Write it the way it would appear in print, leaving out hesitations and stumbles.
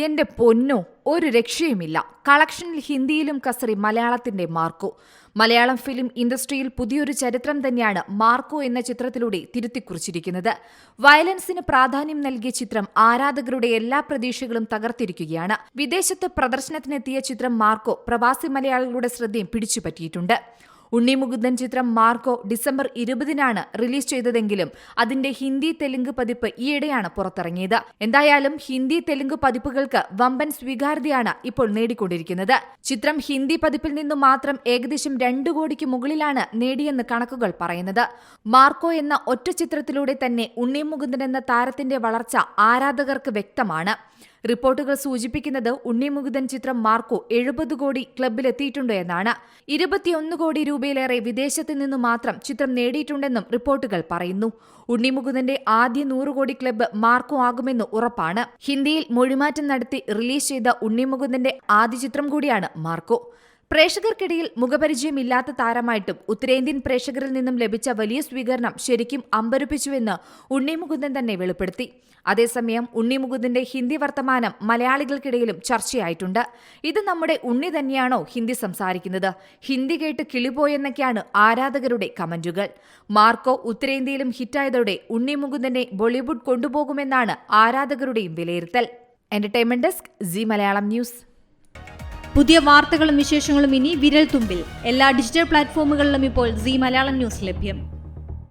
എന്റെ പൊന്നോ, ഒരു രക്ഷയുമില്ല. കളക്ഷനിൽ ഹിന്ദിയിലും കസറി മലയാളത്തിന്റെ മാർക്കോ. മലയാളം ഫിലിം ഇൻഡസ്ട്രിയിൽ പുതിയൊരു ചരിത്രം തന്നെയാണ് മാർക്കോ എന്ന ചിത്രത്തിലൂടെ തിരുത്തിക്കുറിച്ചിരിക്കുന്നത്. വയലൻസിന് പ്രാധാന്യം നൽകിയ ചിത്രം ആരാധകരുടെ എല്ലാ പ്രതീക്ഷകളും തകർത്തിരിക്കുകയാണ്. വിദേശത്ത് പ്രദർശനത്തിനെത്തിയ ചിത്രം മാർക്കോ പ്രവാസി മലയാളികളുടെ ശ്രദ്ധയും പിടിച്ചുപറ്റിയിട്ടുണ്ട്. ഉണ്ണി മുകുന്ദൻ ചിത്രം മാർക്കോ ഡിസംബർ 20-നാണ് റിലീസ് ചെയ്തതെങ്കിലും അതിന്റെ ഹിന്ദി തെലുങ്ക് പതിപ്പ് ഈയിടെയാണ് പുറത്തിറങ്ങിയത്. എന്തായാലും ഹിന്ദി തെലുങ്ക് പതിപ്പുകൾക്ക് വമ്പൻ സ്വീകാര്യതയാണ് ഇപ്പോൾ നേടിക്കൊണ്ടിരിക്കുന്നത്. ചിത്രം ഹിന്ദി പതിപ്പിൽ നിന്നു മാത്രം ഏകദേശം 2 കോടിക്ക് മുകളിലാണ് നേടിയെന്ന് കണക്കുകൾ പറയുന്നത്. മാർക്കോ എന്ന ഒറ്റ ചിത്രത്തിലൂടെ തന്നെ ഉണ്ണി മുകുന്ദൻ എന്ന താരത്തിന്റെ വളർച്ച ആരാധകർക്ക് വ്യക്തമാണ്. റിപ്പോർട്ടുകൾ സൂചിപ്പിക്കുന്നത് ഉണ്ണി മുകുന്ദൻ ചിത്രം മാർക്കോ 70 കോടി ക്ലബിലെത്തിയിട്ടുണ്ട് എന്നാണ്. 21 കോടി രൂപയിലേറെ വിദേശത്ത് നിന്നു മാത്രം ചിത്രം നേടിയിട്ടുണ്ടെന്നും റിപ്പോർട്ടുകൾ പറയുന്നു. ഉണ്ണി മുകുന്ദന്റെ ആദ്യ 100 കോടി ക്ലബ്ബ് മാർക്കോ ആകുമെന്ന് ഉറപ്പാണ്. ഹിന്ദിയിൽ മൊഴിമാറ്റം നടത്തി റിലീസ് ചെയ്ത ഉണ്ണി മുകുന്ദന്റെ ആദ്യ ചിത്രം കൂടിയാണ് മാർക്കോ. പ്രേക്ഷകർക്കിടയിൽ മുഖപരിചയമില്ലാത്ത താരമായിട്ടും ഉത്തരേന്ത്യൻ പ്രേക്ഷകരിൽ നിന്നും ലഭിച്ച വലിയ സ്വീകരണം ശരിക്കും അമ്പരപ്പിച്ചുവെന്ന് ഉണ്ണി മുകുന്ദൻ തന്നെ വെളിപ്പെടുത്തി. അതേസമയം ഉണ്ണി മുകുന്ദന്റെ ഹിന്ദി വർത്തമാനം മലയാളികൾക്കിടയിലും ചർച്ചയായിട്ടുണ്ട്. ഇത് നമ്മുടെ ഉണ്ണി തന്നെയാണോ ഹിന്ദി സംസാരിക്കുന്നത്? ഹിന്ദി കേട്ട് കിളിപോയെന്നൊക്കെയാണ് ആരാധകരുടെ കമന്റുകൾ. മാർക്കോ ഉത്തരേന്ത്യയിലും ഹിറ്റായതോടെ ഉണ്ണി മുകുന്ദനെ ബോളിവുഡ് കൊണ്ടുപോകുമെന്നാണ് ആരാധകരുടെയും വിലയിരുത്തൽ. Entertainment desk, C Malayalam news. പുതിയ വാർത്തകളും വിശേഷങ്ങളും ഇനി വിരൽ തുമ്പിൽ. എല്ലാ ഡിജിറ്റൽ പ്ലാറ്റ്ഫോമുകളിലും ഇപ്പോൾ സി മലയാളം ന്യൂസ് ലഭ്യം.